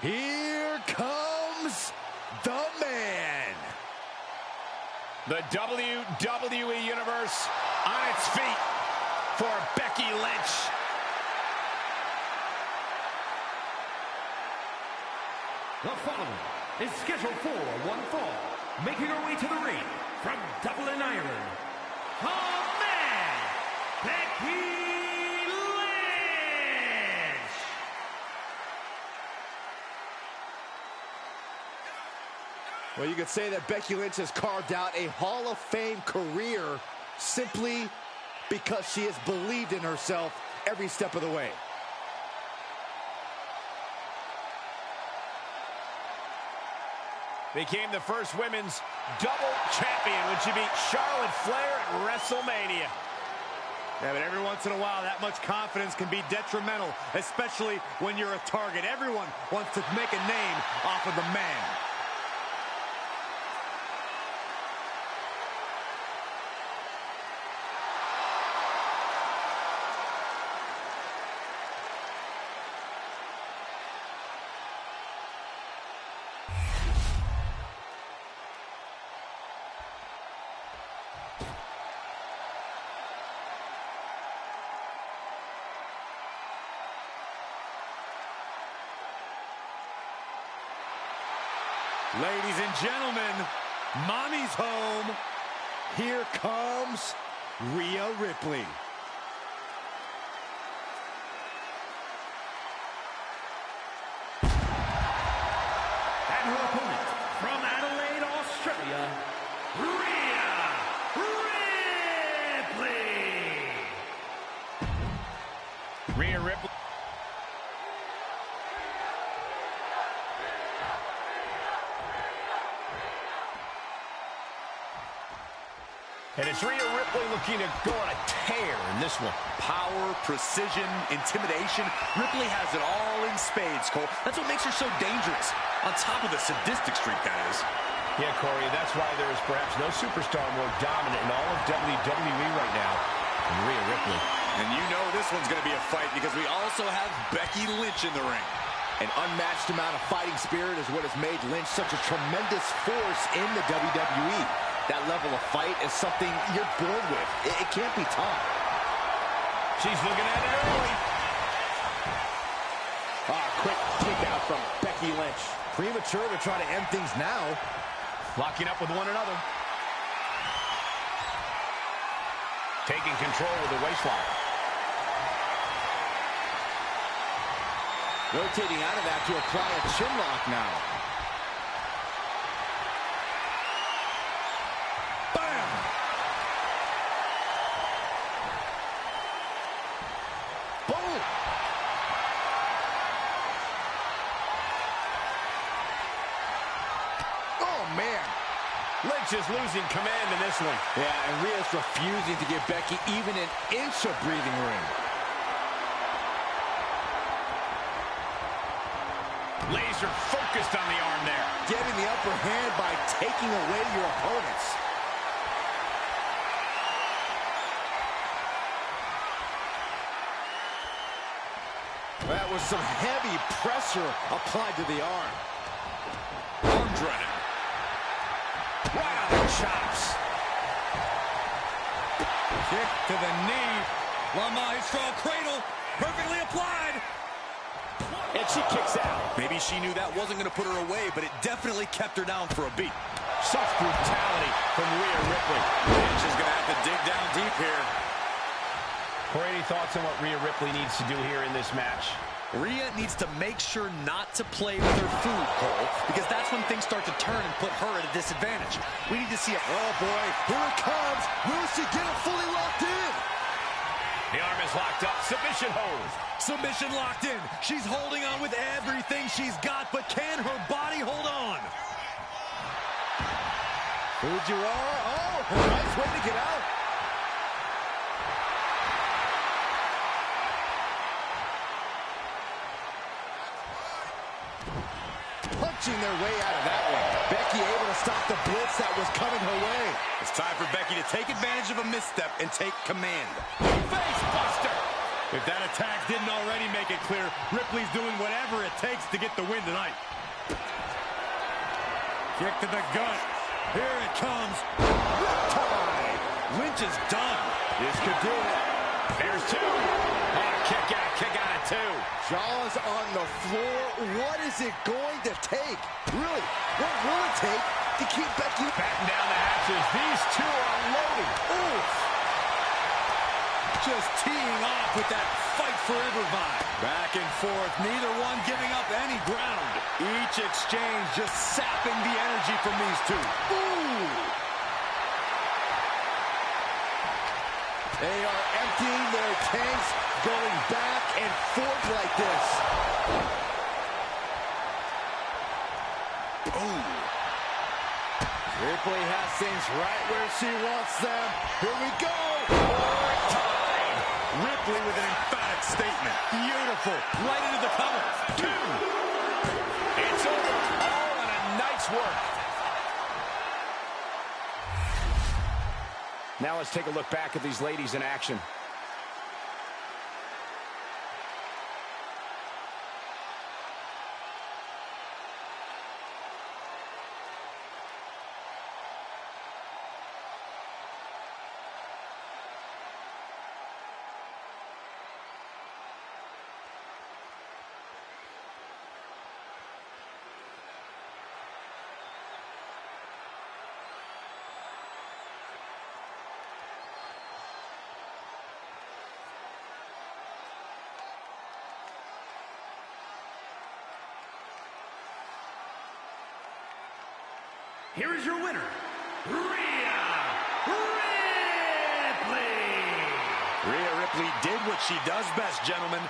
Here comes the man. The WWE Universe on its feet for Becky Lynch. The following is scheduled for one fall, making her way to the ring from Dublin, Ireland. The man, Becky Lynch. Well, you could say that Becky Lynch has carved out a Hall of Fame career simply because she has believed in herself every step of the way. Became the first women's double champion when she beat Charlotte Flair at WrestleMania. Yeah, but every once in a while, that much confidence can be detrimental, especially when you're a target. Everyone wants to make a name off of the man. Ladies and gentlemen, Mommy's home. Here comes Rhea Ripley. And her opponent from Adelaide, Australia, Rhea Ripley. Rhea Ripley. And it's Rhea Ripley looking to go on a tear in this one. Power, precision, intimidation. Ripley has it all in spades, Cole. That's what makes her so dangerous. On top of the sadistic streak, that is. Yeah, Corey, that's why there is perhaps no superstar more dominant in all of WWE right now than Rhea Ripley. And you know this one's going to be a fight because we also have Becky Lynch in the ring. An unmatched amount of fighting spirit is what has made Lynch such a tremendous force in the WWE. That level of fight is something you're born with. It can't be taught. She's looking at it early. Quick kick out from Becky Lynch. Premature to try to end things now. Locking up with one another. Taking control with the waistlock. Rotating out of that to apply a chinlock now. Bam! Boom! Oh, man. Lynch is losing command in this one. Yeah, and Rhea's refusing to give Becky even an inch of breathing room. Laser focused on the arm there. Getting the upper hand by taking away your opponents. That was some heavy pressure applied to the arm. Arm drag. Right on the chops. Kick to the knee. La Maestro cradle. Perfectly applied. And she kicks out. Maybe she knew that wasn't going to put her away, but it definitely kept her down for a beat. Such brutality from Rhea Ripley. Lynch is going to have to dig down deep here. Corey, any thoughts on what Rhea Ripley needs to do here in this match? Rhea needs to make sure not to play with her food, Cole, because that's when things start to turn and put her at a disadvantage. We need to see a... Oh, boy. Here it comes. Will she get it fully locked in? The arm is locked up. Submission hold. Submission locked in. She's holding on with everything she's got, but can her body hold on? Fujiwara. Oh, nice way to get out. Punching their way out of that one. Becky able to stop the blitz that was coming her way. It's time for Becky to take advantage of a misstep and take command. Face buster. If that attack didn't already make it clear, Ripley's doing whatever it takes chance to get the win tonight. Kick to the gut. Here it comes. Riptide. Lynch is done. This could do it. There's two. Oh, kick out at two. Jaws on the floor. What is it going to take? Really, what will it take to keep Becky? Batten down the hatches. These two are unloading. Oof. Just teeing off with that fight forever vibe. Back and forth, neither one giving up any ground. Each exchange just sapping the energy from these two. Ooh. They are emptying their tanks, going back and forth like this. Ooh. Ripley has things right where she wants them. Here we go. Ripley with an emphatic statement. Beautiful. Right into the cover. Two. It's over. All in a night's work. Now let's take a look back at these ladies in action. Here is your winner, Rhea Ripley. Rhea Ripley did what she does best, gentlemen.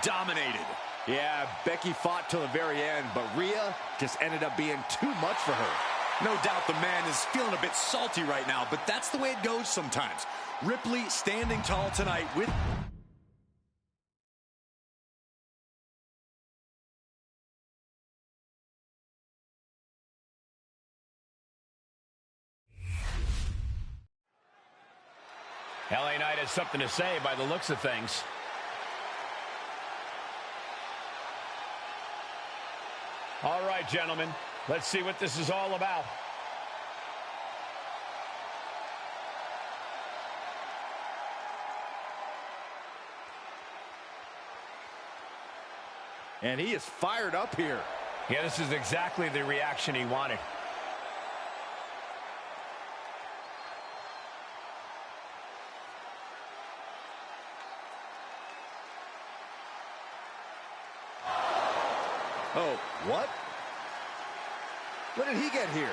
Dominated. Yeah, Becky fought till the very end, but Rhea just ended up being too much for her. No doubt the man is feeling a bit salty right now, but that's the way it goes sometimes. Ripley standing tall tonight with... LA Knight has something to say by the looks of things. All right, gentlemen, let's see what this is all about. And he is fired up here. Yeah, this is exactly the reaction he wanted. Oh, what? When did he get here?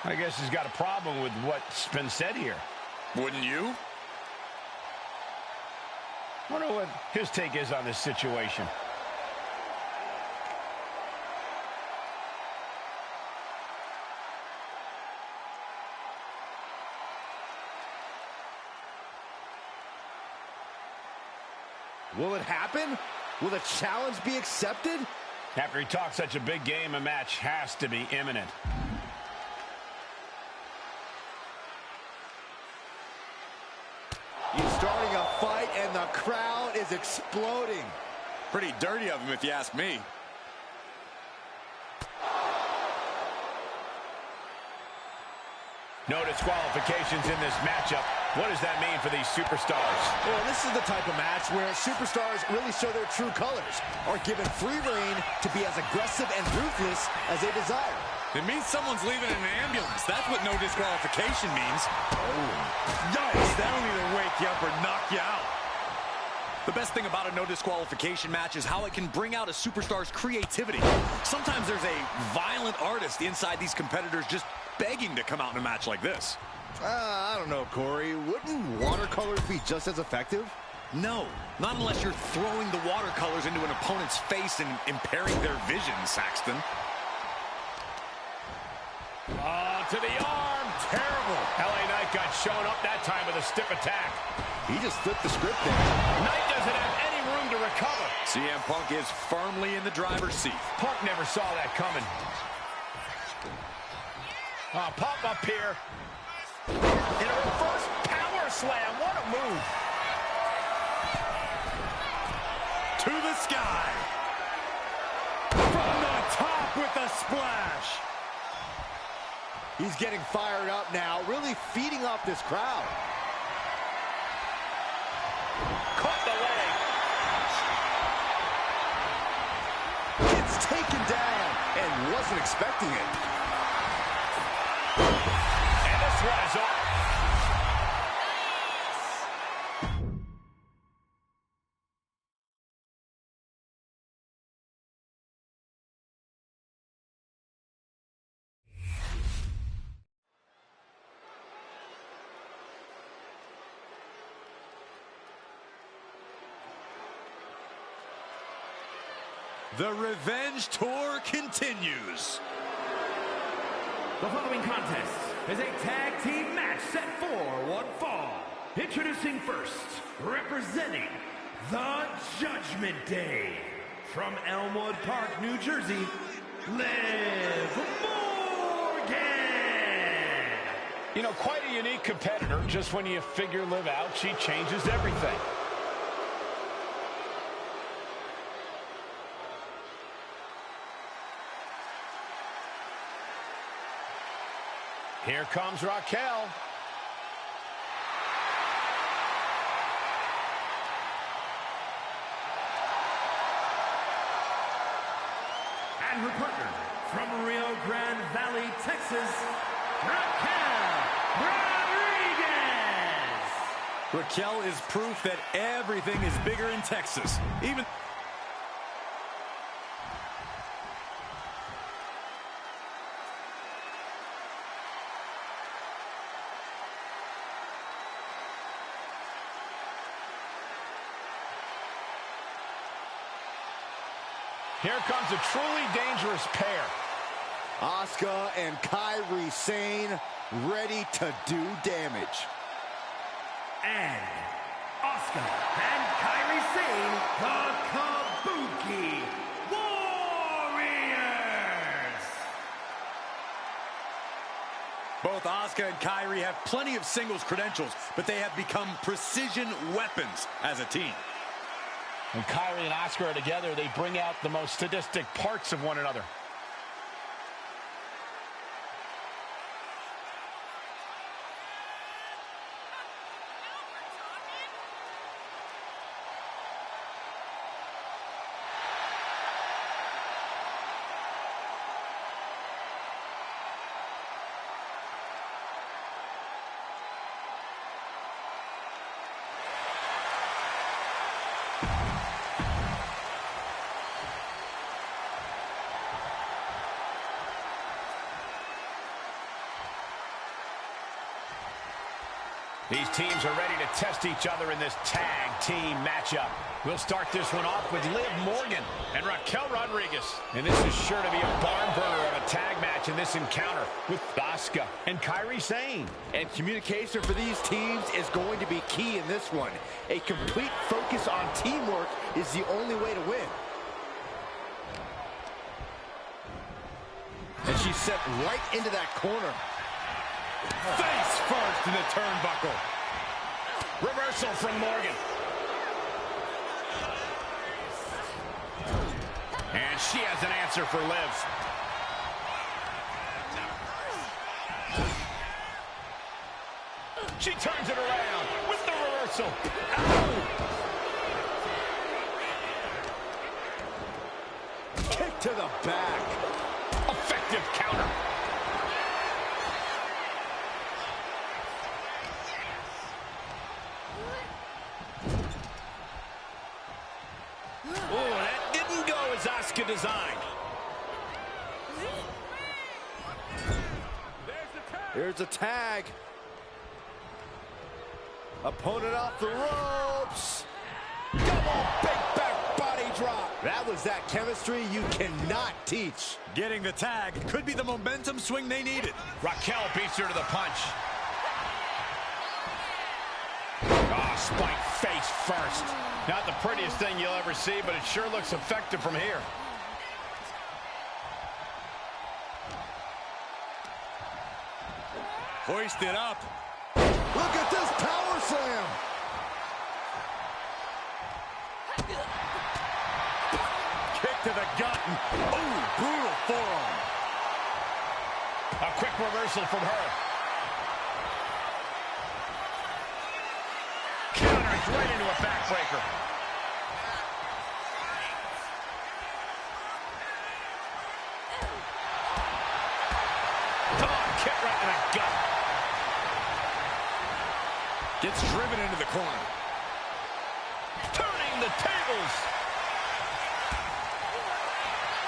I guess he's got a problem with what's been said here. Wouldn't you? I wonder what his take is on this situation. Will it happen? Will the challenge be accepted? After he talked such a big game, a match has to be imminent. He's starting a fight, and the crowd is exploding. Pretty dirty of him, if you ask me. No disqualifications in this matchup. What does that mean for these superstars? Well, this is the type of match where superstars really show their true colors, are given free rein to be as aggressive and ruthless as they desire. It means someone's leaving in an ambulance. That's what no disqualification means. Oh, Yikes, that'll either wake you up or knock you out. the best thing about a no disqualification match is how it can bring out a superstar's creativity. Sometimes there's a violent artist inside these competitors just begging to come out in a match like this. I don't know, Corey. Wouldn't watercolors be just as effective? No, not unless you're throwing the watercolors into an opponent's face and impairing their vision, Saxton. To the arm. Terrible. LA Knight got shown up that time with a stiff attack. He just flipped the script there. Knight doesn't have any room to recover. CM Punk is firmly in the driver's seat. Punk never saw that coming. Pop up here. In a reverse power slam. What a move. to the sky. From the top with a splash. He's getting fired up now, really feeding off this crowd. Caught the leg. Gets taken down and wasn't expecting it. And this one is off. The Revenge Tour continues. The following contest is a tag team match set for one fall. Introducing first, representing the Judgment Day, from Elmwood Park, New Jersey, Liv Morgan. You know, quite a unique competitor. Just when you figure Liv out, she changes everything. Here comes Raquel. And her partner, from Rio Grande Valley, Texas, Raquel Rodriguez. Raquel is proof that everything is bigger in Texas. Even... Here comes a truly dangerous pair. Asuka and Kairi Sane ready to do damage. And Asuka and Kairi Sane, the Kabuki Warriors. Both Asuka and Kairi have plenty of singles credentials, but they have become precision weapons as a team. When Kairi and Asuka are together, they bring out the most sadistic parts of one another. These teams are ready to test each other in this tag team matchup. We'll start this one off with Liv Morgan and Raquel Rodriguez. And this is sure to be a barn burner of a tag match in this encounter with Asuka and Kairi Sane. And communication for these teams is going to be key in this one. A complete focus on teamwork is the only way to win. And she's set right into that corner. Face first in the turnbuckle. Reversal from Morgan. And she has an answer for Liv. She turns it around with the reversal. Ow! Kick to the back. Effective counter. Oh, that didn't go as Asuka designed. Here's a tag. Opponent off the ropes. Double big back body drop. That was that chemistry you cannot teach. Getting the tag could be the momentum swing they needed. Raquel beats her to the punch. Ah, spike face first. Not the prettiest thing you'll ever see, but it sure looks effective from here. Hoisted up. Look at this power slam. to the gut. Oh, brutal forearm. A quick reversal from her. Counters right into a backbreaker. Kick right in the gut. Gets driven into the corner. Turning the tables.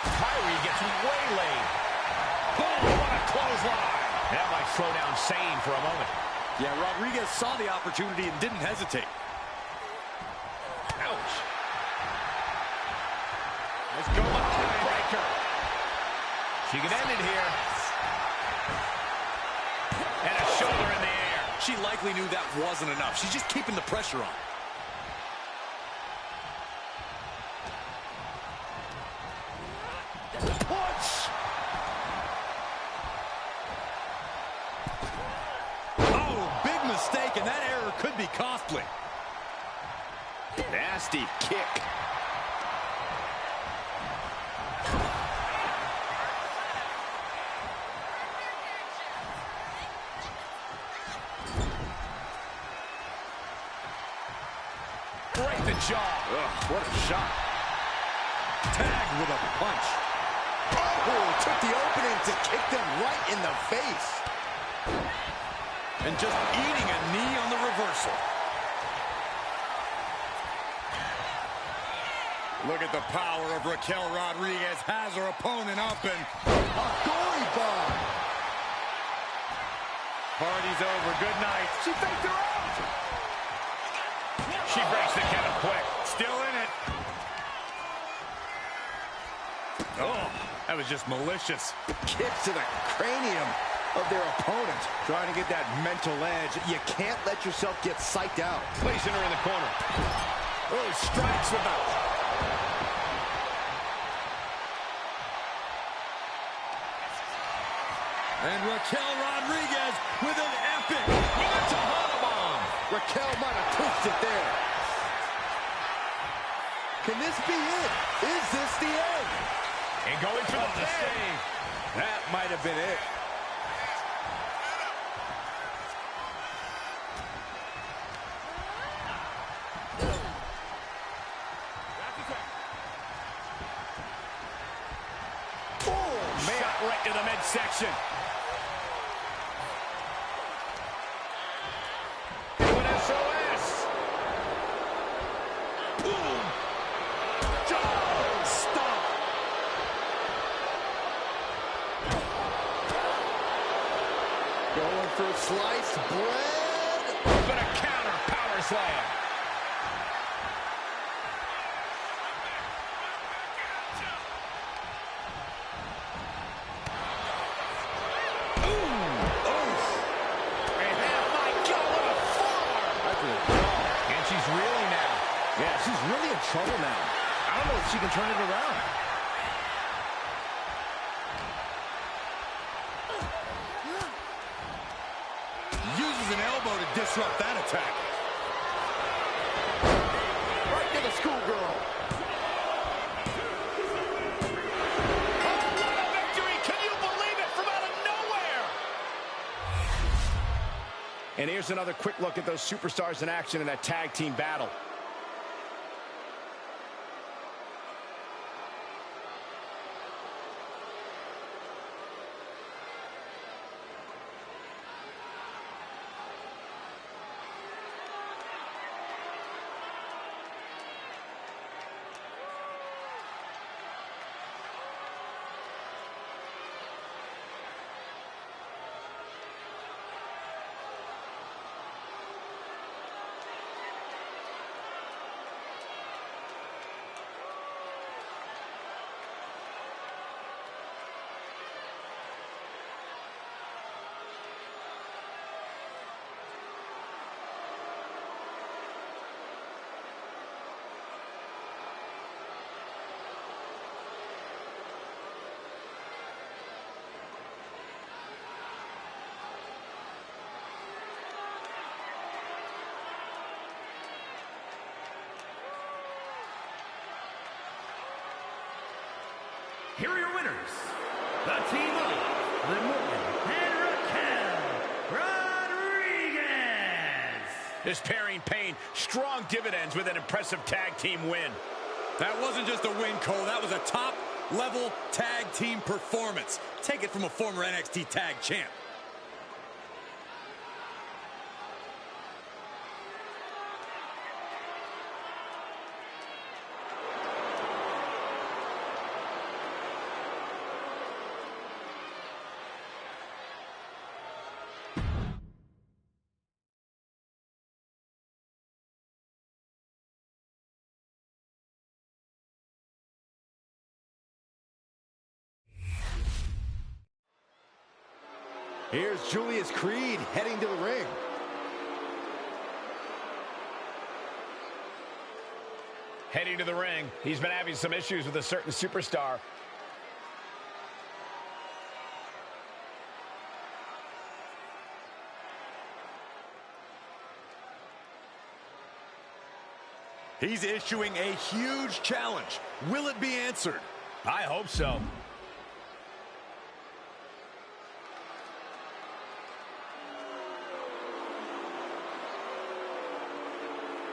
Kyrie gets waylaid. Boom, what a clothesline. That might slow down Sane for a moment. Yeah, Rodriguez saw the opportunity and didn't hesitate. Ouch. Let's go up to the breaker. She can end it here. And a shoulder in the air. She likely knew that wasn't enough. She's just keeping the pressure on. Punch! Oh, big mistake, and that error could be costly. Nasty kick. Break the jaw. Ugh, what a shot. Tagged with a punch. Oh, took the opening to kick them right in the face. And just eating a knee on the reversal. Look at the power of Raquel Rodriguez. Has her opponent up and A gory bomb. party's over. Good night. She faked her out. She breaks the count quick. Still in it. Oh, that was just malicious. Kick to the cranium of their opponent. Trying to get that mental edge. You can't let yourself get psyched out. Placing her in the corner. Oh, strikes about. And Raquel Rodriguez with an epic Tahana bomb. Raquel might have poofed it there. Can this be it? Is this the end? And going for the save. save. That might have been it. Oh, man. Shot right to the midsection. An SOS. Boom. Stop. Going for sliced bread. But a counter power slam. She's really in trouble now. I don't know if she can turn it around. uses an elbow to disrupt that attack. Right to the schoolgirl. Oh, what a victory! Can you believe it? From out of nowhere! And here's another quick look at those superstars in action in that tag team battle. here are your winners, the team of Liv Morgan and Raquel Rodriguez. This pairing paying strong dividends with an impressive tag team win. That wasn't just a win, Cole. That was a top-level tag team performance. Take it from a former NXT tag champ. Here's Julius Creed heading to the ring. Heading to the ring, he's been having some issues with a certain superstar. He's issuing a huge challenge. Will it be answered? I hope so.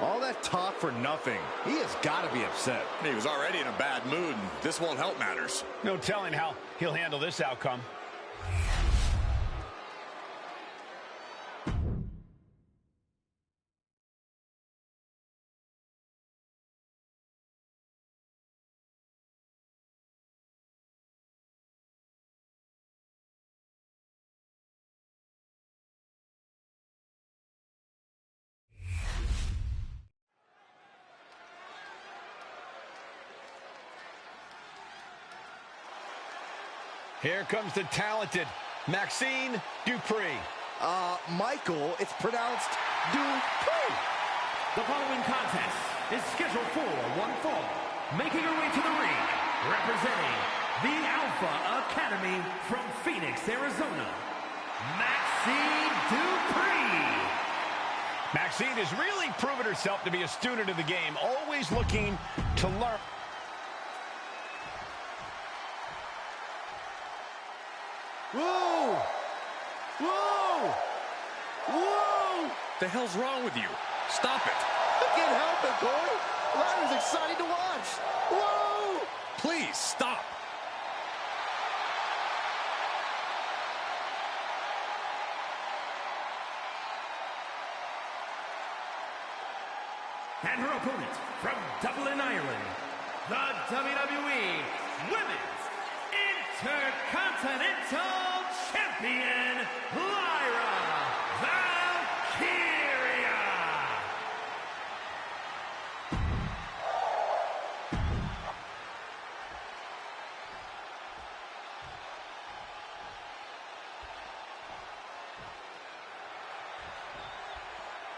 All that talk for nothing. He has got to be upset. He was already in a bad mood, and this won't help matters. No telling how he'll handle this outcome. Here comes the talented Maxine Dupree. Michael, it's pronounced Dupree. The following contest is scheduled for one fall. Making her way to the ring, representing the Alpha Academy from Phoenix, Arizona, Maxine Dupree. Maxine has really proven herself to be a student of the game, always looking to learn. Whoa! Whoa! Whoa! The hell's wrong with you? Stop it. I can't help it, Corey. That was exciting to watch. Whoa! Please, stop. And her opponent from Dublin, Ireland, the WWE Women's Intercontinental Champion, Lyra Valkyria.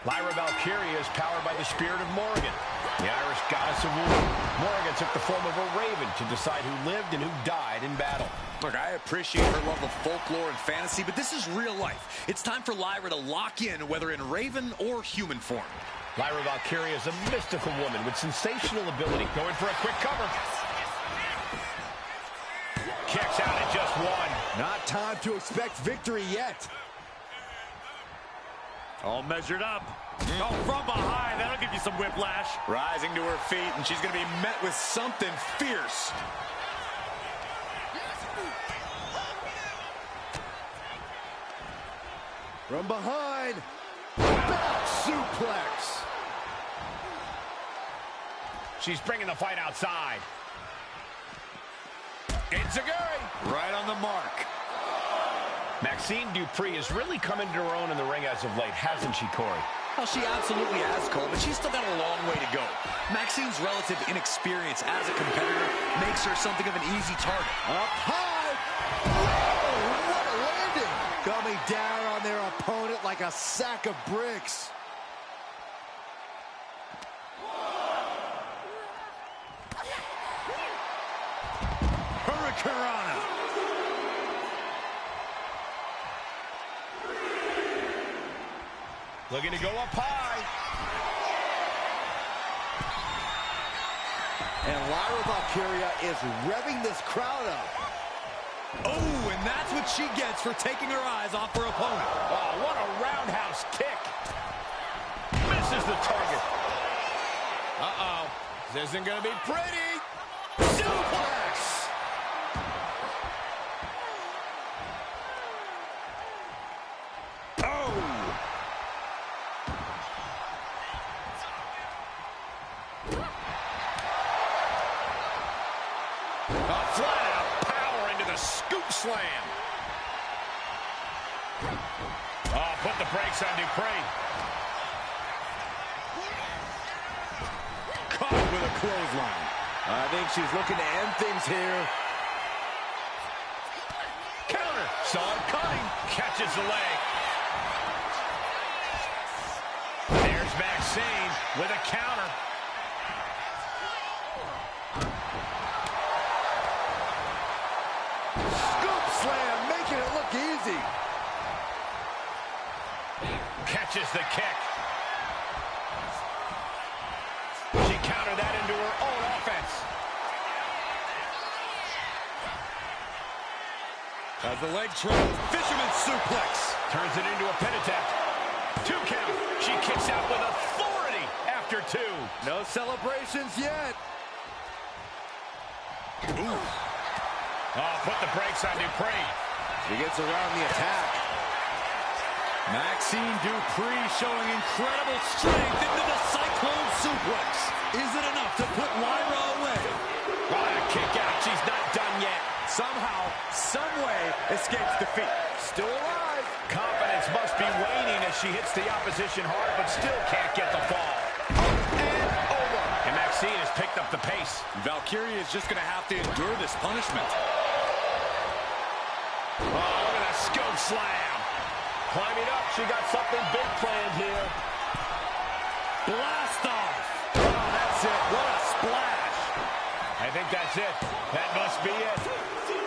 Lyra Valkyria is powered by the spirit of Morgan, the Irish goddess of war. Morgan took the form of a raven to decide who lived and who died in battle. Look, I appreciate her love of folklore and fantasy, but this is real life. It's time for Lyra to lock in, whether in raven or human form. Lyra Valkyria is a mystical woman with sensational ability. Going for a quick cover. Kicks out at just one. Not time to expect victory yet. All measured up. Oh, from behind. That'll give you some whiplash. Rising to her feet, and she's going to be met with something fierce. From behind. Back suplex. She's bringing the fight outside. Enziguri. Right on the mark. Maxine Dupree has really come into her own in the ring as of late, hasn't she, Corey? Well, she absolutely has, Cole, but she's still got a long way to go. Maxine's relative inexperience as a competitor makes her something of an easy target. Up high. Whoa, what a landing. Coming down on their opponent like a sack of bricks. Hurricanrana. Looking to go up high. And Lyra Valkyria is revving this crowd up. Oh, and that's what she gets for taking her eyes off her opponent. Oh, what a roundhouse kick. Misses the target. Uh-oh. This isn't going to be pretty. Suplex. Oh. A flat-out power into the scoop slam. Oh, put the brakes on Dupree. Caught with a clothesline. I think she's looking to end things here. Counter. Saw it coming. Catches the leg. There's Maxine with a counter. Scoop slam, making it look easy. Catches the kick. She countered that into her own offense. As the leg trails, fisherman suplex. Turns it into a pin attempt. 2 count. She kicks out with authority after 2. No celebrations yet. Ooh. Oh, put the brakes on Dupree. She gets around the attack. Maxine Dupree showing incredible strength into the Cyclone suplex. Is it enough to put Lyra away? What a kick out. She's not done yet. Somehow, someway, escapes defeat. Still alive. Confidence must be waning as she hits the opposition hard, but still can't get the fall. Up and over. And Maxine has picked up the pace. Valkyria is just going to have to endure this punishment. Oh, look at that scope slam. Climbing up, she got something big planned here. Blast off. Oh, that's it. What a splash. I think that's it. That must be it.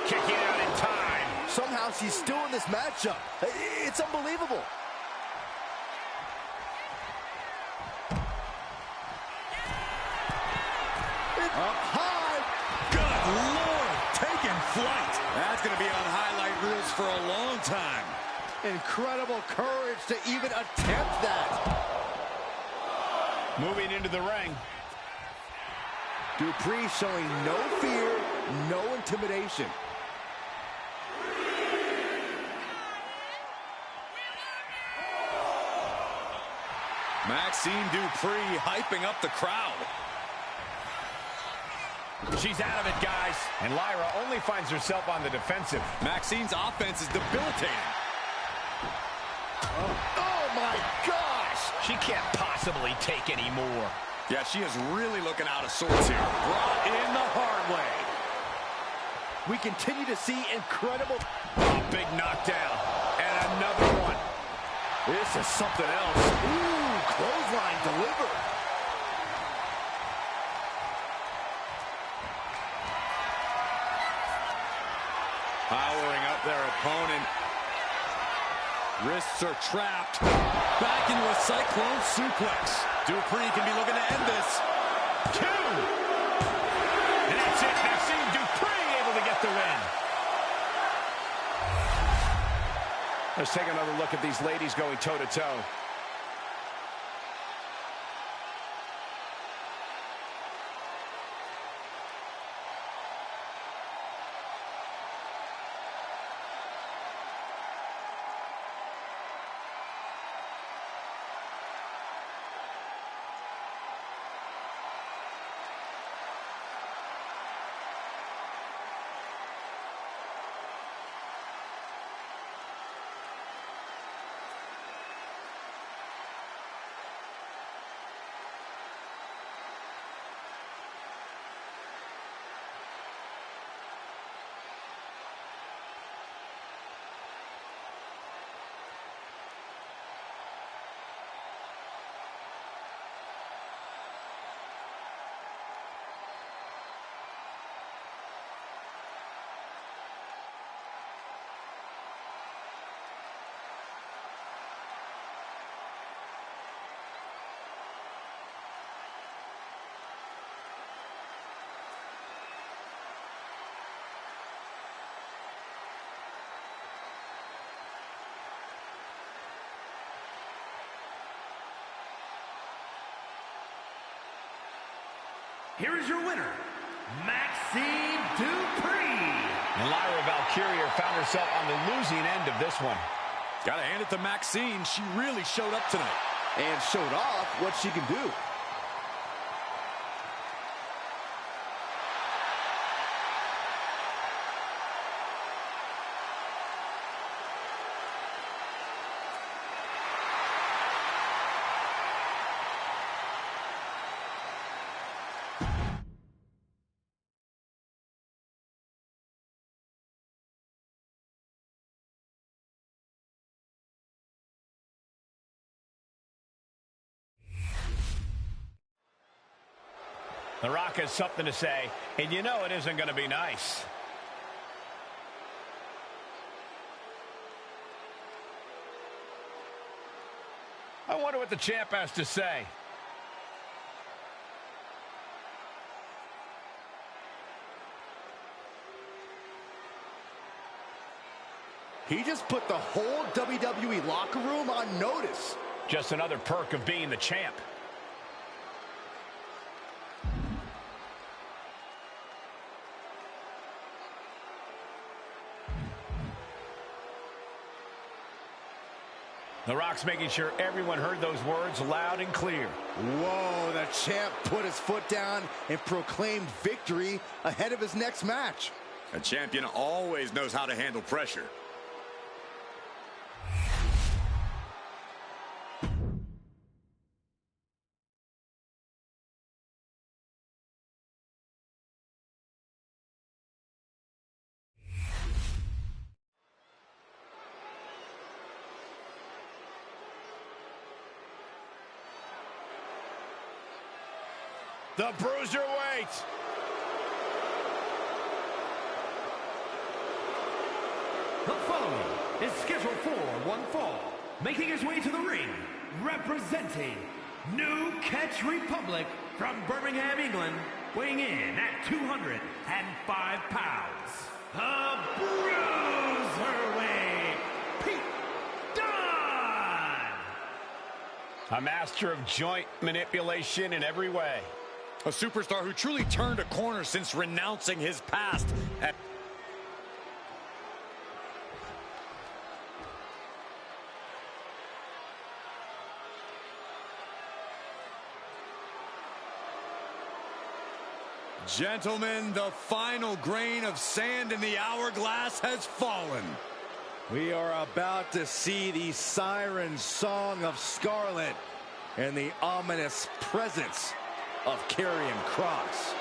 Kicking out in time. Somehow she's still in this matchup. It's unbelievable. Up high. Good Lord, taking flight. That's going to be on highlight reels for a long time. Incredible courage to even attempt that. Moving into the ring. Dupree showing no fear, no intimidation. Maxine Dupree hyping up the crowd. She's out of it, guys. And Lyra only finds herself on the defensive. Maxine's offense is debilitating. Oh my gosh! She can't possibly take any more. Yeah, she is really looking out of sorts here. Brought in the hard way. We continue to see incredible... Oh, big knockdown. And another one. This is something else. Ooh, clothesline delivered. Powering up their opponent. Wrists are trapped. Back into a Cyclone suplex. Dupree can be looking to end this. 2. And that's it. Maxine Dupree able to get the win. Let's take another look at these ladies going toe-to-toe. here is your winner, Maxine Dupree. And Lyra Valkyria found herself on the losing end of this one. Gotta hand it to Maxine. She really showed up tonight. And showed off what she can do. The Rock has something to say, and you know it isn't going to be nice. I wonder what the champ has to say. He just put the whole WWE locker room on notice. Just another perk of being the champ. The Rock's making sure everyone heard those words loud and clear. Whoa, the champ put his foot down and proclaimed victory ahead of his next match. A champion always knows how to handle pressure. The Bruiserweight. The following is scheduled for one fall. Making his way to the ring, representing New Catch Republic from Birmingham, England, weighing in at 205 pounds, the Bruiserweight, Pete Dunne! A master of joint manipulation in every way. A superstar who truly turned a corner since renouncing his past. Gentlemen, the final grain of sand in the hourglass has fallen. We are about to see the siren song of Scarlet and the ominous presence of Karrion Kross.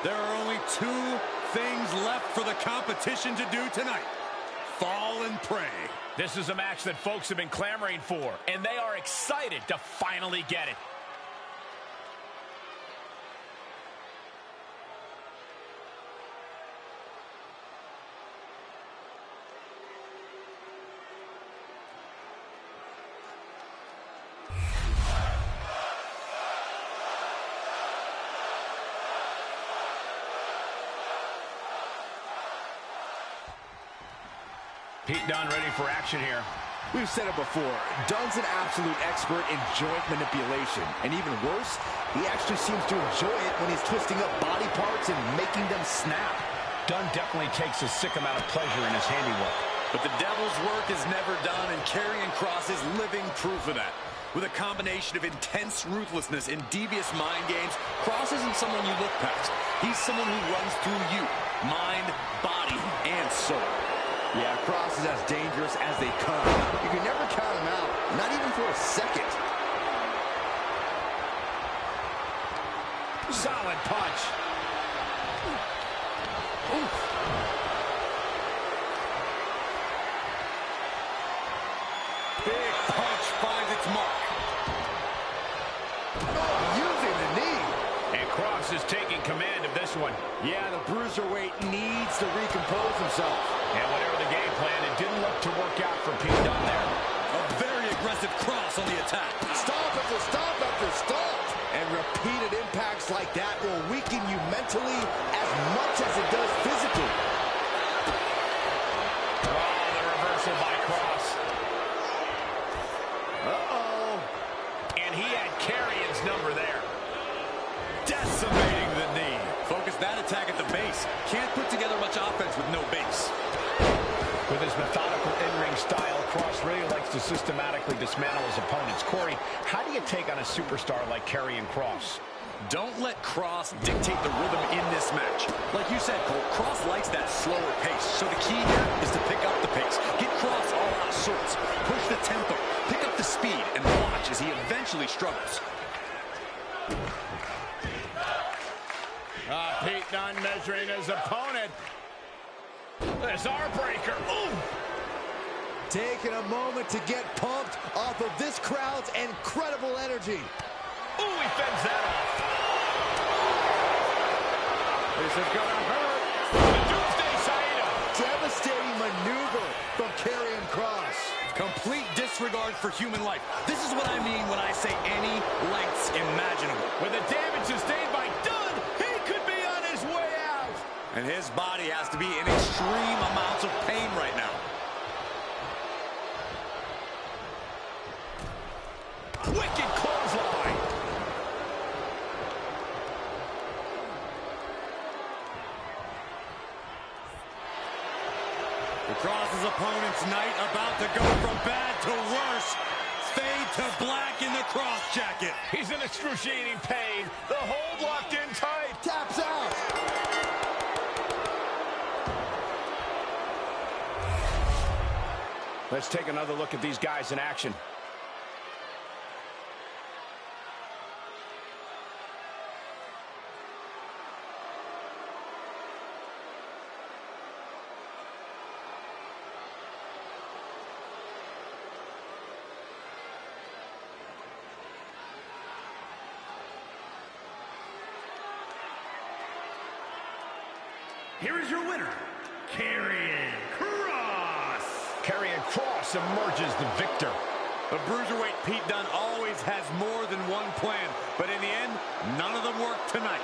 There are only two things left for the competition to do tonight. Fall and pray. This is a match that folks have been clamoring for, and they are excited to finally get it. Pete Dunne ready for action here. We've said it before, Dunn's an absolute expert in joint manipulation. And even worse, he actually seems to enjoy it when he's twisting up body parts and making them snap. Dunn definitely takes a sick amount of pleasure in his handiwork. But the devil's work is never done, and Karrion Kross is living proof of that. With a combination of intense ruthlessness and devious mind games, Kross isn't someone you look past. He's someone who runs through you, mind, body, and soul. Yeah, Kross is as dangerous as they come. You can never count him out, not even for a second. Solid punch. Oof. Big punch finds its mark. Oh, using the knee. And Kross is taking command of this one. Yeah, the bruiserweight needs to recompose himself. And whatever the game plan, it didn't look to work out for Pete Dunne there. A very aggressive Kross on the attack. Stop after stop after stop. And repeated impacts like that will weaken you mentally as much as it does physically. Oh, the reversal by Kross. Uh-oh. And he had Karrion's number there. Decimating the knee. Focus that attack at the base. Can't put together much offense with no base. With his methodical in-ring style, Kross really likes to systematically dismantle his opponents. Corey, how do you take on a superstar like Karrion Kross? Don't let Kross dictate the rhythm in this match. Like you said, Cole, Kross likes that slower pace. So the key here is to pick up the pace. Get Kross all out of sorts. Push the tempo. Pick up the speed and watch as he eventually struggles. Pete Dunne measuring his opponent. There's our breaker. Ooh! Taking a moment to get pumped off of this crowd's incredible energy. Ooh, he fends that off. This is gonna hurt. The Doomsday Saito. Devastating maneuver from Karrion Kross. Complete disregard for human life. This is what I mean when I say any lengths imaginable. With the damage sustained by Dunne, he could be on his way out. And his body has to be in extreme amounts of pain right now. Wicked clothesline. The Kross's opponent's night about to go from bad to worse. Fade to black in the Kross jacket. He's in excruciating pain. The hold locked in tight. Taps out. Let's take another look at these guys in action. Here is your winner, Karrion Kross. Karrion Kross emerges the victor. The bruiserweight Pete Dunne always has more than one plan, but in the end, none of them work tonight.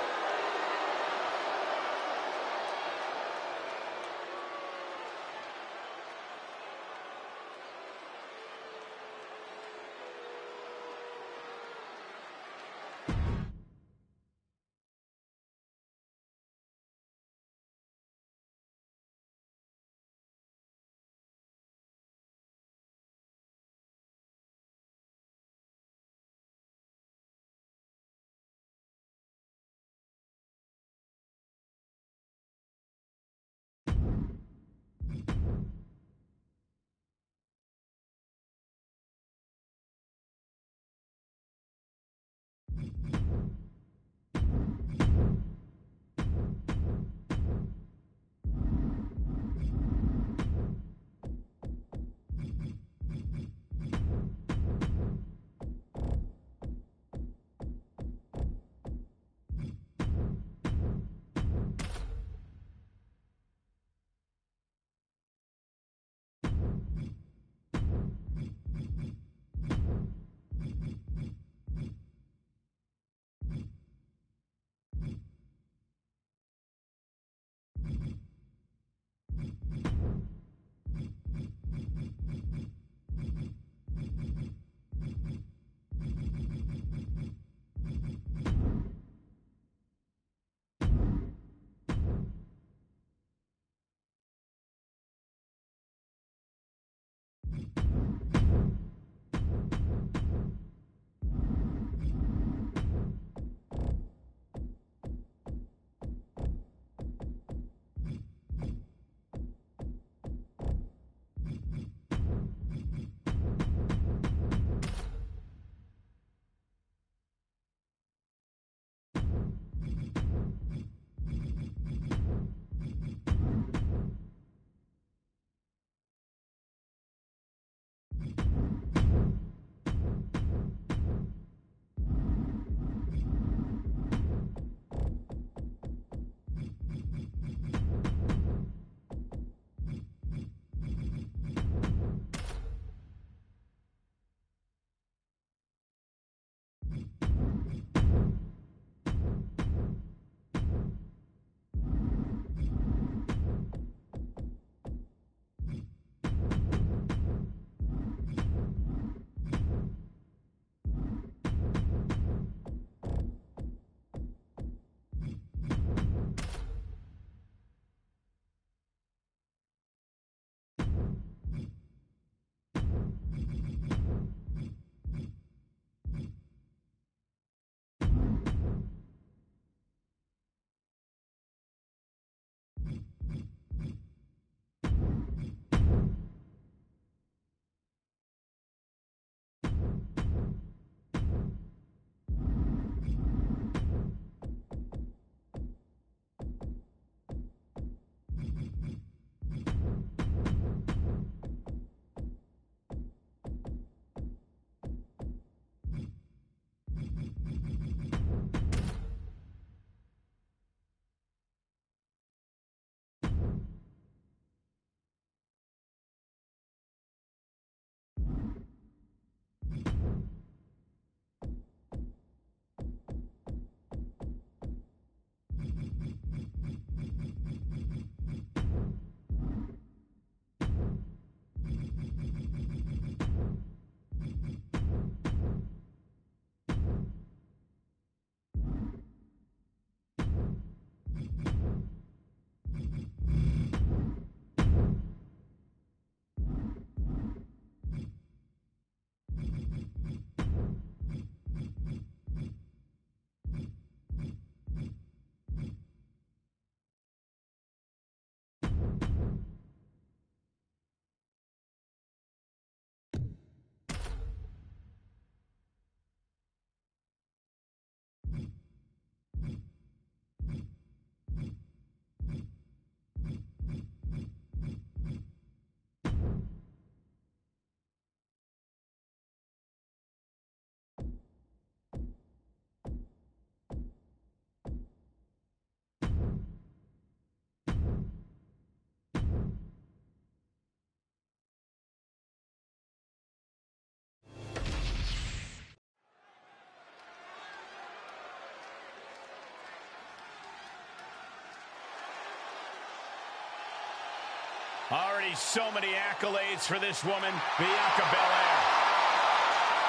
Already so many accolades for this woman, Bianca Belair.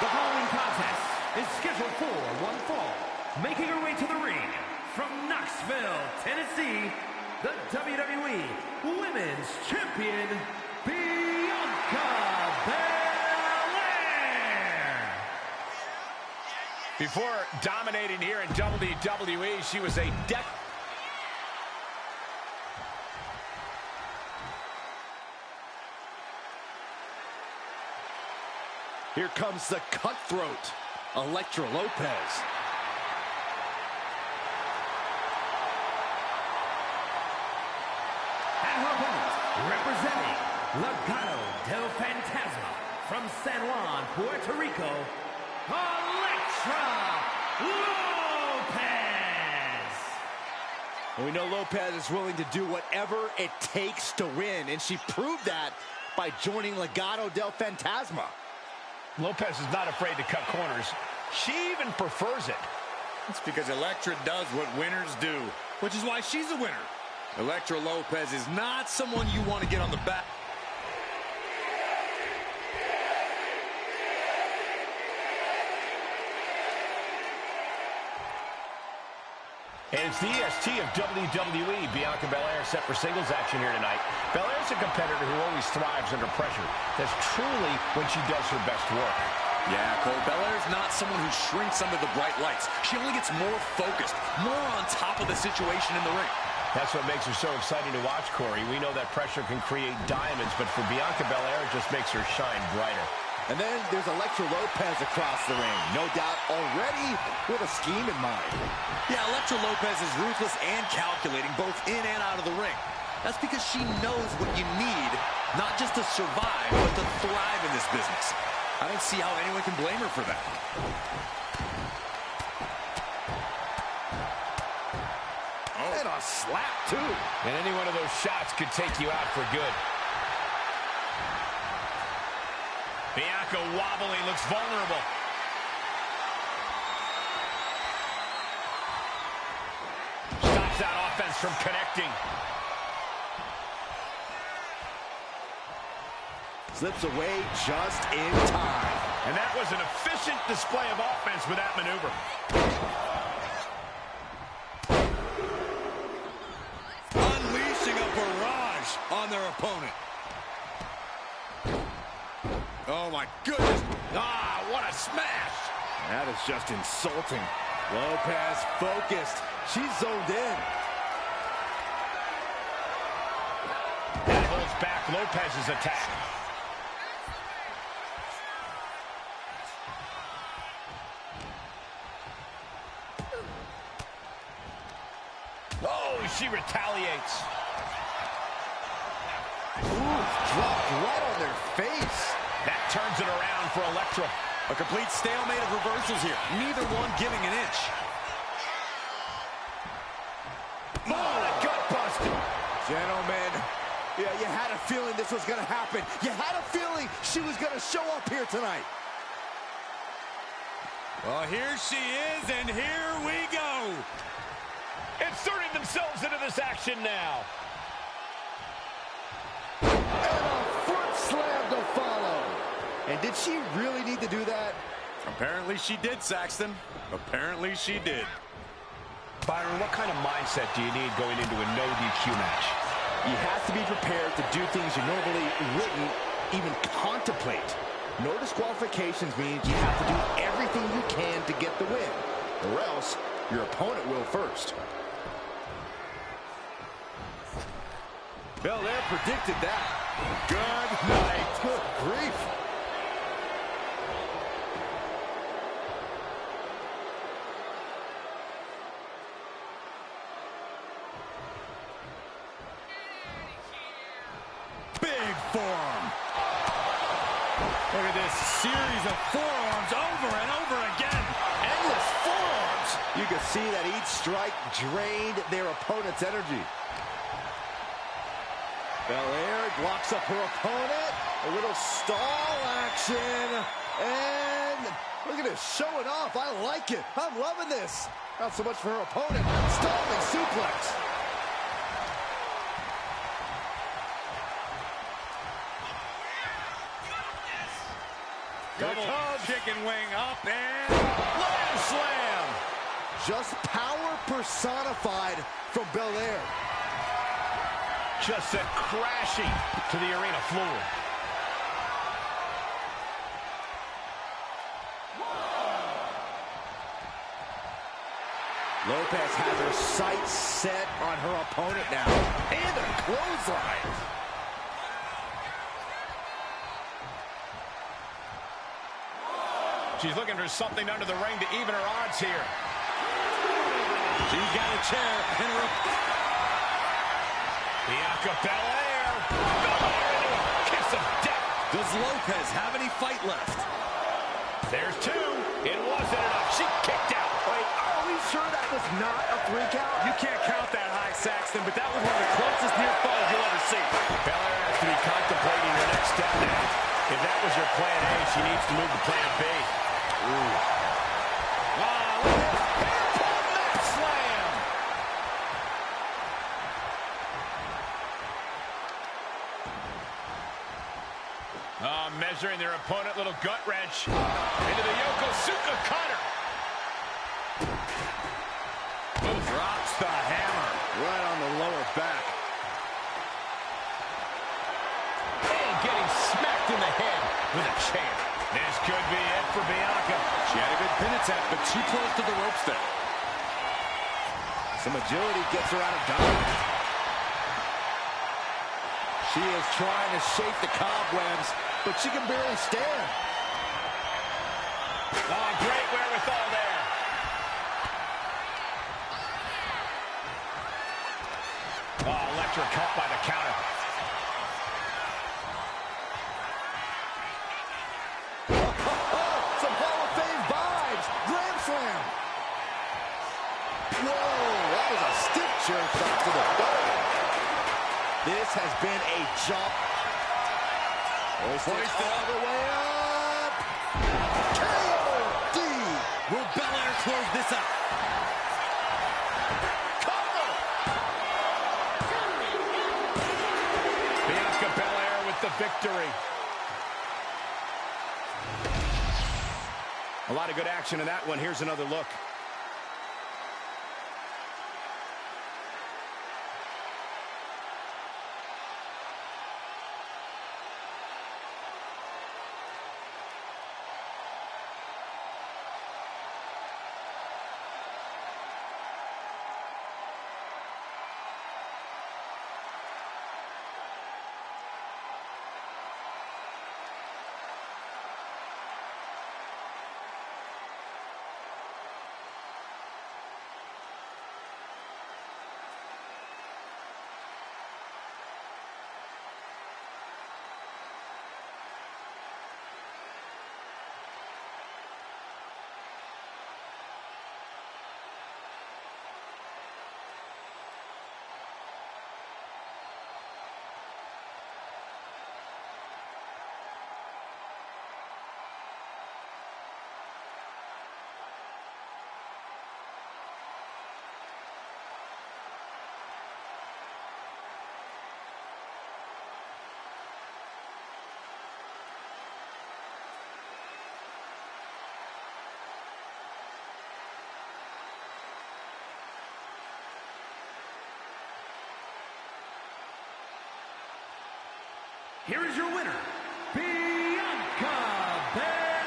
The following contest is scheduled for one fall. Making her way to the ring from Knoxville, Tennessee, the WWE Women's Champion, Bianca Belair. Before dominating here in WWE, she was a Here comes the cutthroat, Elektra Lopez. And her opponent, representing Legado del Fantasma from San Juan, Puerto Rico, Elektra Lopez. We know Lopez is willing to do whatever it takes to win, and she proved that by joining Legado del Fantasma. Lopez is not afraid to cut corners. She even prefers it. It's because Elektra does what winners do, which is why she's a winner. Elektra Lopez is not someone you want to get on the back. And it's the EST of WWE, Bianca Belair, set for singles action here tonight. Belair's a competitor who always thrives under pressure. That's truly when she does her best work. Yeah, Cole, Belair's not someone who shrinks under the bright lights. She only gets more focused, more on top of the situation in the ring. That's what makes her so exciting to watch, Corey. We know that pressure can create diamonds, but for Bianca Belair, it just makes her shine brighter. And then there's Elektra Lopez across the ring. No doubt already with a scheme in mind. Yeah, Elektra Lopez is ruthless and calculating both in and out of the ring. That's because she knows what you need, not just to survive, but to thrive in this business. I don't see how anyone can blame her for that. Oh. And a slap, too. And any one of those shots could take you out for good. Bianca wobbling, looks vulnerable. Stops that offense from connecting. Slips away just in time. And that was an efficient display of offense with that maneuver. Unleashing a barrage on their opponent. Oh, my goodness. Ah, what a smash. That is just insulting. Lopez focused. She's zoned in. That holds back Lopez's attack. Oh, she retaliates. Ooh, dropped right on their face. That turns it around for Elektra. A complete stalemate of reversals here. Neither one giving an inch. Oh, a gut buster. Gentlemen, yeah, you had a feeling this was going to happen. You had a feeling she was going to show up here tonight. Well, here she is, and here we go. Inserting themselves into this action now. And a foot slam to follow. And did she really need to do that? Apparently she did, Saxton. Apparently she did. Byron, what kind of mindset do you need going into a no DQ match? You have to be prepared to do things you normally wouldn't even contemplate. No disqualifications means you have to do everything you can to get the win, or else your opponent will first. Belair predicted that. Good night. Good grief. Big forearm. Look at this series of forearms over and over again. Endless forearms. You can see that each strike drained their opponent's energy. Belair blocks up her opponent. A little stall action. And look at this, showing off. I like it. I'm loving this. Not so much for her opponent. Stalling suplex. Double chicken wing up and leg slam. Just power personified from Belair. Just sent crashing to the arena floor. Lopez has her sights set on her opponent now. And a clothesline. She's looking for something under the ring to even her odds here. She's got a chair and her... Bianca Belair. Belair into a kiss of death. Does Lopez have any fight left? There's two. It wasn't enough. She kicked out. Wait, are we sure that was not a 3 count? You can't count that high, Saxton, but that was one of the closest near falls you'll ever see. Belair has to be contemplating her next step now. If that was your plan A, she needs to move to plan B. Look at this. Hairpin mat slam. Measuring their opponent, little gut wrench. Into the Yokosuka cutter. Drops the hammer. Right on the lower back. And getting smacked in the head with a chair. This could be it for Bianca. She had a good pin attempt, but too close to the ropes there. Some agility gets her out of dodge. She is trying to shake the cobwebs, but she can barely stand. Oh, great wherewithal there. Oh, electric cut by the counter. Some Hall of Fame vibes. Grand slam. Whoa, that was a stiff chair shot to the belly. This has been a jump. Hoisted all the way up. K.O.D. Will Belair close this out? Cover. Bianca Belair with the victory. A lot of good action in that one. Here's another look. Here is your winner, Bianca Belair.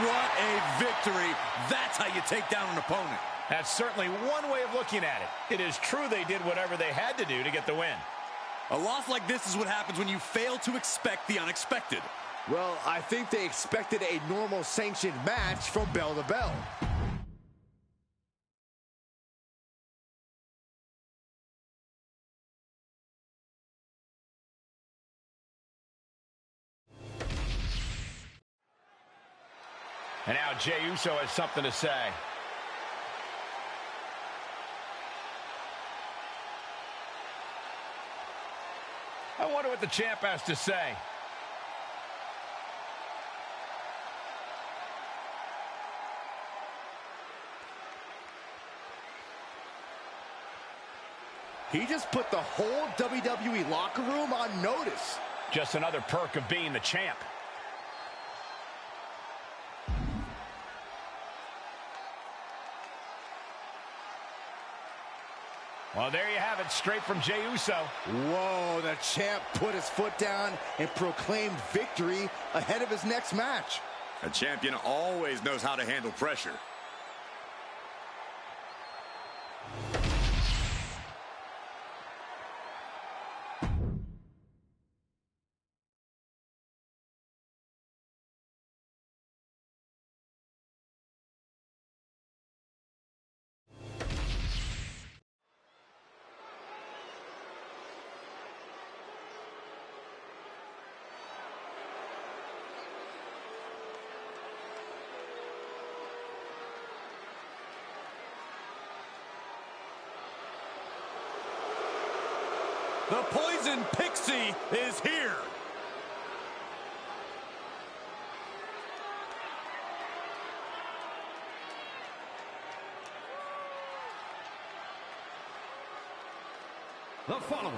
What a victory. That's how you take down an opponent. That's certainly one way of looking at it. It is true they did whatever they had to do to get the win. A loss like this is what happens when you fail to expect the unexpected. Well, I think they expected a normal sanctioned match from bell to bell. And now Jey Uso has something to say. I wonder what the champ has to say. He just put the whole WWE locker room on notice. Just another perk of being the champ. Well, there you have it, straight from Jey Uso. Whoa, the champ put his foot down and proclaimed victory ahead of his next match. A champion always knows how to handle pressure. The Poison Pixie is here. The following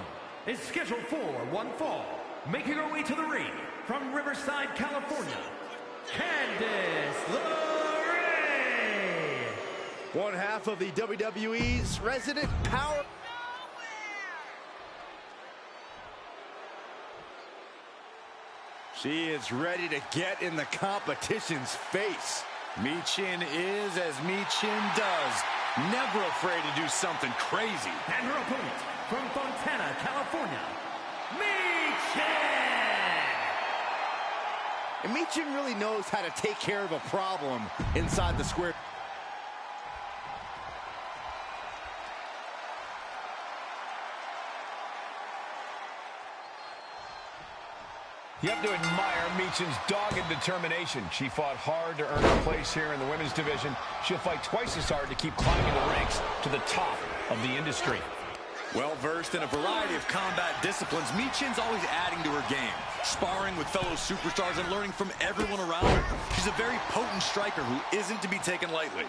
is scheduled for one fall, making her way to the ring from Riverside, California, Candice LeRae. One half of the WWE's resident power. She is ready to get in the competition's face. Michin is as Michin does. Never afraid to do something crazy. And her opponent from Fontana, California, Michin. And Michin really knows how to take care of a problem inside the square. You have to admire Michin's dogged determination. She fought hard to earn her place here in the women's division. She'll fight twice as hard to keep climbing the ranks to the top of the industry. Well-versed in a variety of combat disciplines, Michin's always adding to her game, sparring with fellow superstars and learning from everyone around her. She's a very potent striker who isn't to be taken lightly.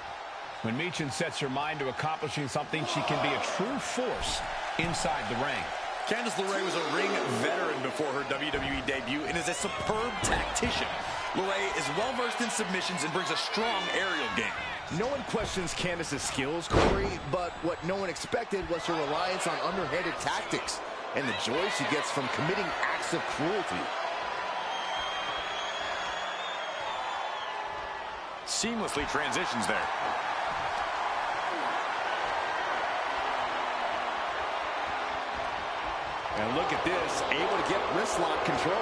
When Michin sets her mind to accomplishing something, she can be a true force inside the ring. Candice LeRae was a ring veteran before her WWE debut and is a superb tactician. LeRae is well-versed in submissions and brings a strong aerial game. No one questions Candice's skills, Corey, but what no one expected was her reliance on underhanded tactics and the joy she gets from committing acts of cruelty. Seamlessly transitions there. And look at this, able to get wrist lock control.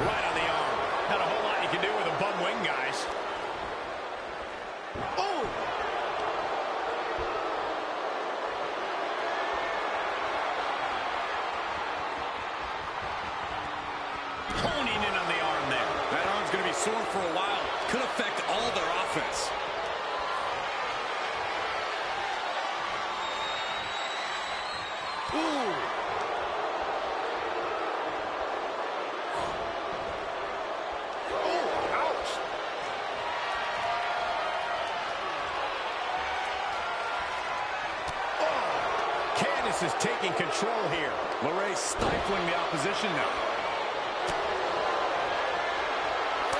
Right on the arm. Not a whole lot you can do with a bum wing, guys. Oh! Honing in on the arm there. That arm's going to be sore for a while. Could affect all their offense. Is taking control here. LeRae stifling the opposition now.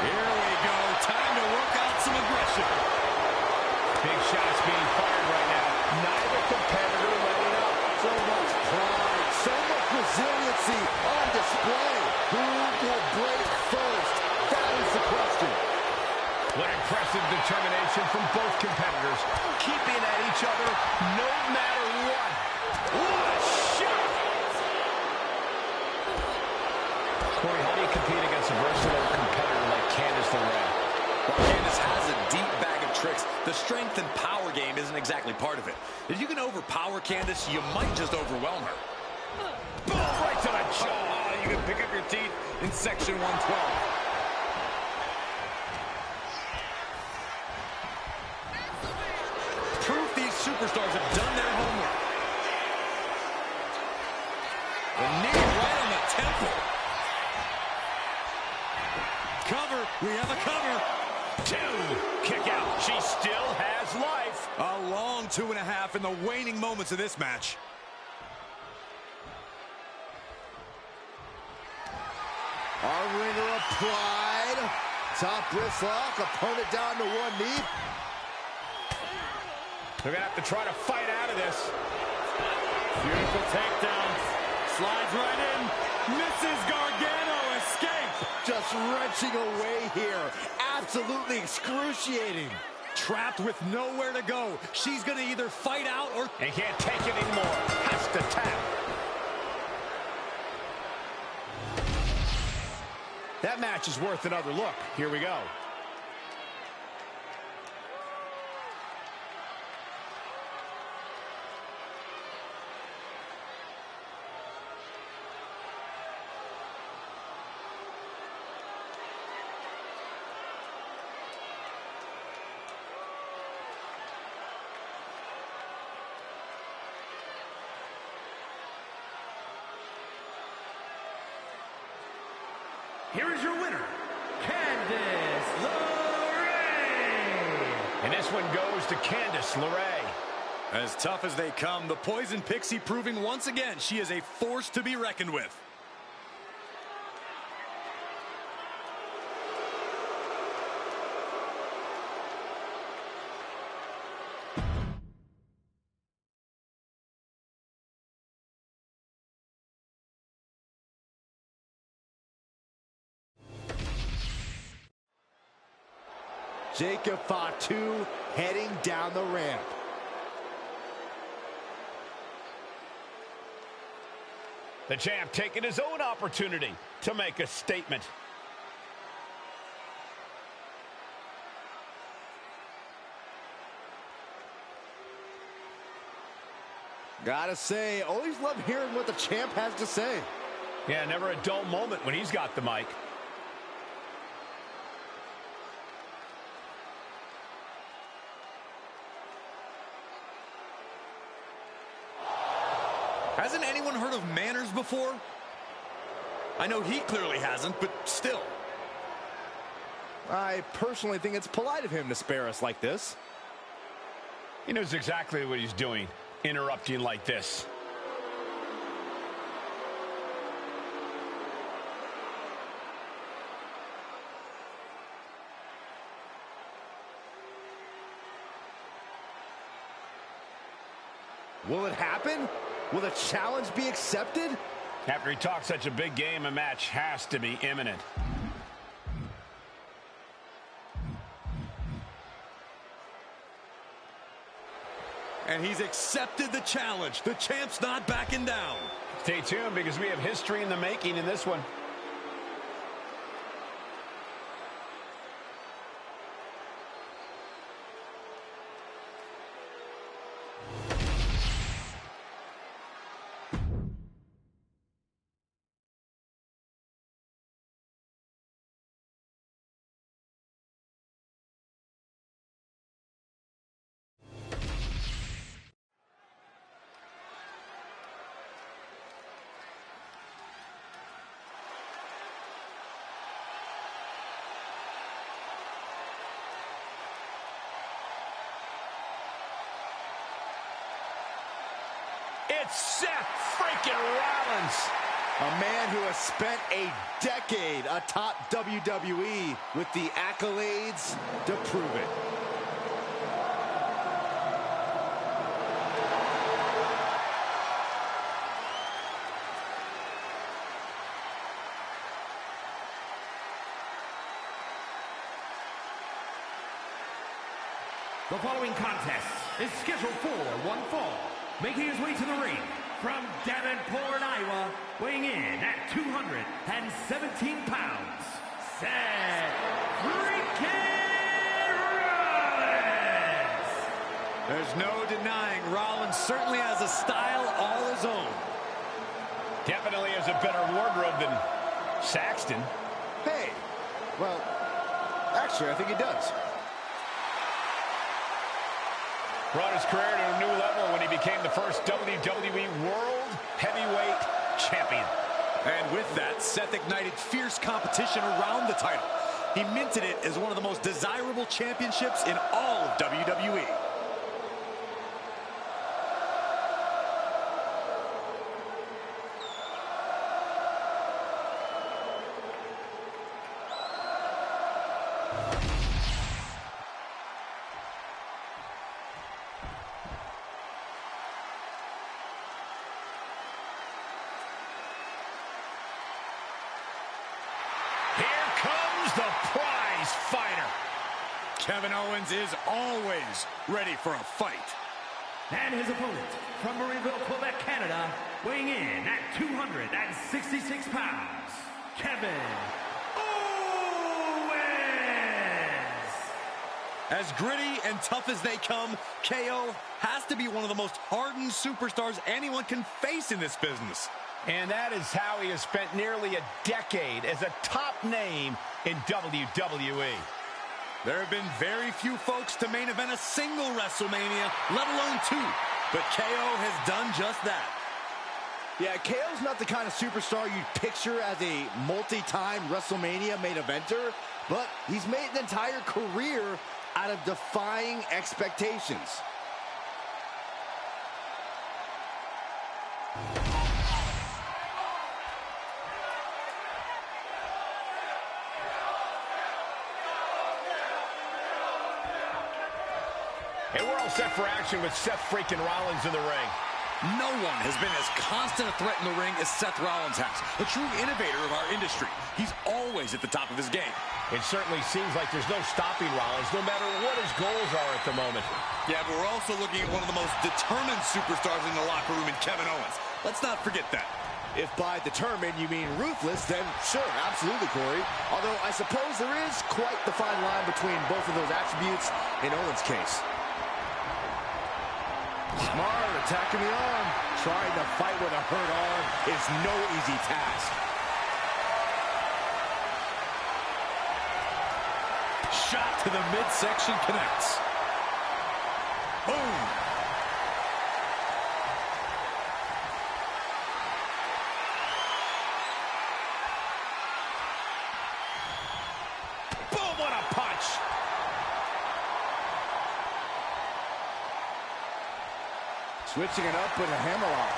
Here we go. Time to work out some aggression. Big shots being fired right now. Neither competitor letting up. So much pride, so much resiliency on display. Who will break first? That is the question. What impressive determination from both competitors. Keeping at each other no matter what. What a shot! Corey, how do you compete against a versatile competitor like Candice LeRae? While Candice has a deep bag of tricks, the strength and power game isn't exactly part of it. If you can overpower Candice, you might just overwhelm her. Boom, right to the jaw. You can pick up your teeth in section 112. Proof these superstars have done their homework. The knee right on the temple. Cover. We have a cover. 2. Kick out. She still has life. A long 2.5 in the waning moments of this match. Our ringer applied. Top wrist lock. Opponent down to one knee. They're going to have to try to fight out of this. Beautiful takedown. Slides right in. Misses Gargano. Escape. Just wrenching away here. Absolutely excruciating. Trapped with nowhere to go. She's going to either fight out or... And can't take it anymore. Has to tap. That match is worth another look. Here we go. Here is your winner, Candice LeRae. And this one goes to Candice LeRae. As tough as they come, the Poison Pixie proving once again she is a force to be reckoned with. Jacob Fatu heading down the ramp. The champ taking his own opportunity to make a statement. Gotta say, always love hearing what the champ has to say. Yeah, never a dull moment when he's got the mic. Hasn't anyone heard of manners before? I know he clearly hasn't, but still. I personally think it's polite of him to spare us like this. He knows exactly what he's doing, interrupting like this. Will it happen? Will the challenge be accepted? After he talks such a big game, a match has to be imminent. And he's accepted the challenge. The champ's not backing down. Stay tuned because we have history in the making in this one. It's Seth freaking Rollins. A man who has spent a decade atop WWE with the accolades to prove it. The following contest is scheduled for one fall. Making his way to the ring from Davenport, Iowa, weighing in at 217 pounds, Seth freaking Rollins! There's no denying Rollins certainly has a style all his own. Definitely has a better wardrobe than Saxton. Hey, well, actually, I think he does. Brought his career to a new level when he became the first WWE World Heavyweight Champion. And with that, Seth ignited fierce competition around the title. He minted it as one of the most desirable championships in all of WWE. fighter. Kevin Owens is always ready for a fight. And his opponent from Marieville, Quebec, Canada, weighing in at 266 pounds, Kevin Owens. As gritty and tough as they come, KO has to be one of the most hardened superstars anyone can face in this business. And that is how he has spent nearly a decade as a top name in WWE. There have been very few folks to main event a single WrestleMania, let alone two. But KO has done just that. Yeah, KO's not the kind of superstar you'd picture as a multi-time WrestleMania main eventer, but he's made an entire career out of defying expectations. And we're all set for action with Seth freaking Rollins in the ring. No one has been as constant a threat in the ring as Seth Rollins has. A true innovator of our industry. He's always at the top of his game. It certainly seems like there's no stopping Rollins, no matter what his goals are at the moment. Yeah, but we're also looking at one of the most determined superstars in the locker room in Kevin Owens. Let's not forget that. If by determined you mean ruthless, then sure, absolutely, Corey. Although I suppose there is quite the fine line between both of those attributes in Owens' case. Smart, attacking the arm. Trying to fight with a hurt arm is no easy task. Shot to the midsection connects. Boom. Boom, what a punch! Switching it up with a hammerlock.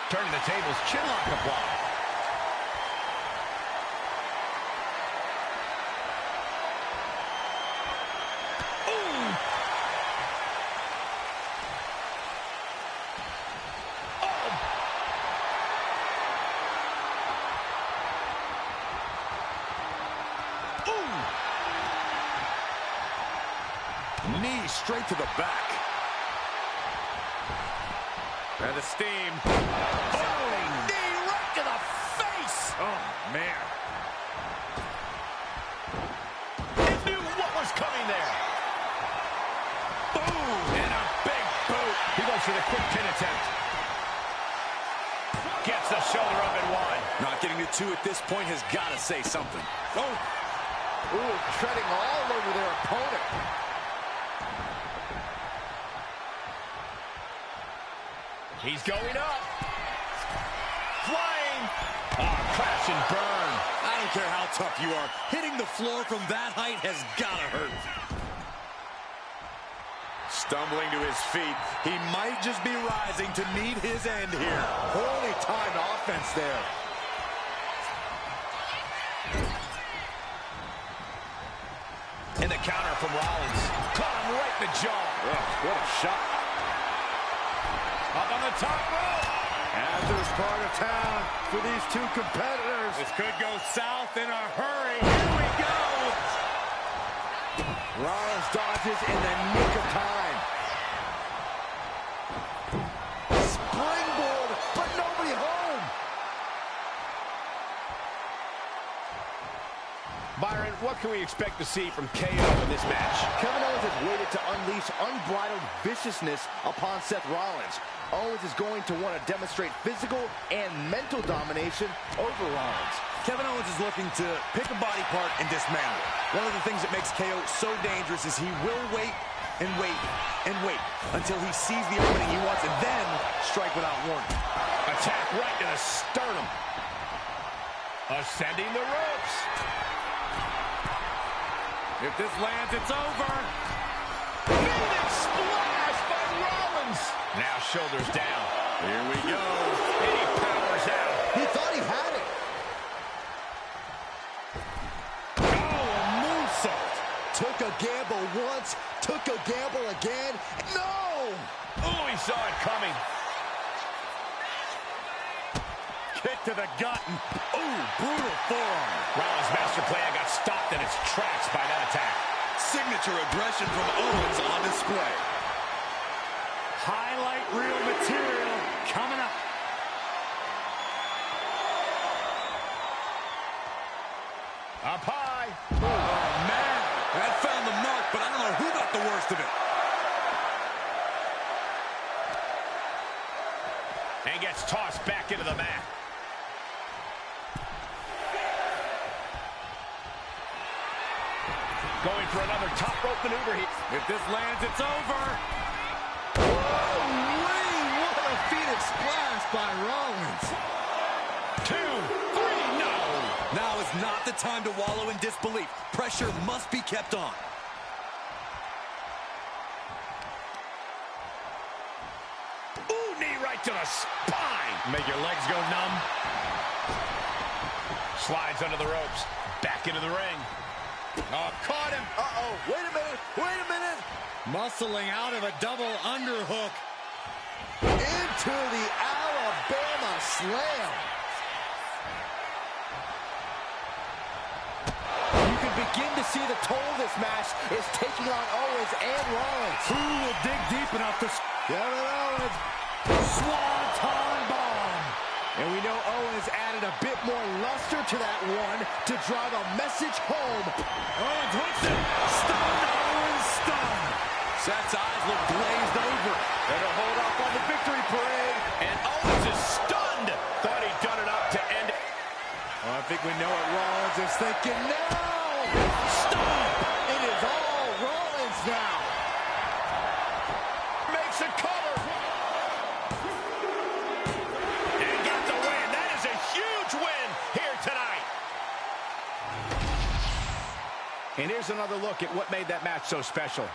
Turning the tables, chinlock applied. Knee straight to the back. And the steam. Oh, knee right to the face! Oh, man. He knew what was coming there. Boom! And a big boot. He goes for the quick pin attempt. Gets the shoulder up and one. Not getting to two at this point has got to say something. Oh. Ooh, treading all over their opponent. He's going up. Flying. Oh, crash and burn. I don't care how tough you are. Hitting the floor from that height has got to hurt. Stumbling to his feet. He might just be rising to meet his end here. Poorly timed offense there. And the counter from Rollins. Caught him right in the jaw. Ugh, what a shot. Up on the top rope. Hazardous part of town for these two competitors. This could go south in a hurry. Here we go. Rollins dodges in the nick of time. Springboard, but nobody home. Byron, what can we expect to see from KO in this match? Kevin Owens has waited to unleash unbridled viciousness upon Seth Rollins. Owens is going to want to demonstrate physical and mental domination over Rollins. Kevin Owens is looking to pick a body part and dismantle it. One of the things that makes KO so dangerous is he will wait and wait and wait until he sees the opening he wants and then strike without warning. Attack right to the sternum. Ascending the ropes. If this lands, it's over. Big splash by Rollins. Now shoulders down. Here we go. And he powers out. He thought he had it. Oh, a moonsault. a gamble once, took a gamble again. No! Oh, he saw it coming. Kick to the gut. Ooh, brutal forearm. Rollins' master plan got stopped in its tracks by that attack. Signature aggression from Owens on display. Highlight reel material coming up. Up high. Oh, man. That found the mark, but I don't know who got the worst of it. And gets tossed back into the mat. Going for another top rope maneuver here. If this lands, it's over. What a Phoenix splash by Rollins. 2, 3, no. Now is not the time to wallow in disbelief. Pressure must be kept on. Ooh, knee right to the spine. Make your legs go numb. Slides under the ropes. Back into the ring. Oh, caught him. Uh-oh, wait a minute. Muscling out of a double underhook. Into the Alabama slam. You can begin to see the toll this match is taking on Owens and Rollins. Who will dig deep enough to... Kevin Owens. Swanton bomb. And we know Owens added a bit more luster to that one to drive a message home. Owens hooks it. Stunned. Owens stunned. Seth's eyes look glazed over. Better hold off on the victory parade. And Owens is stunned. Thought he'd done enough to end it. Well, I think we know what Rollins is thinking now. Stop! It is all Rollins now. Makes a cover. And got the win. That is a huge win here tonight. And here's another look at what made that match so special.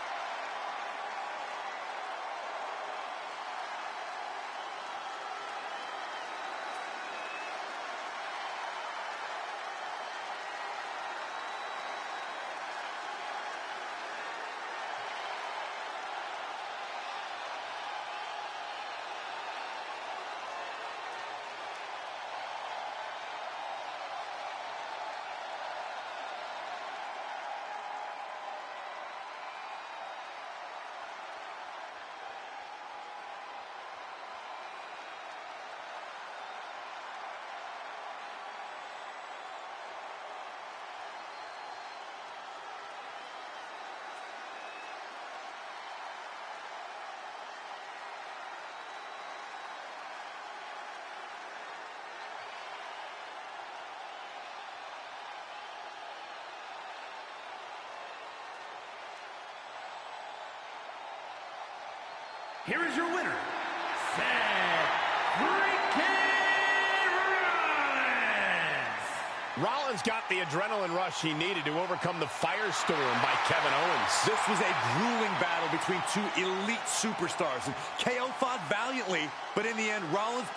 Here is your winner, Seth freaking Rollins. Rollins got the adrenaline rush he needed to overcome the firestorm by Kevin Owens. This was a grueling battle between two elite superstars. And KO fought valiantly, but in the end, Rollins...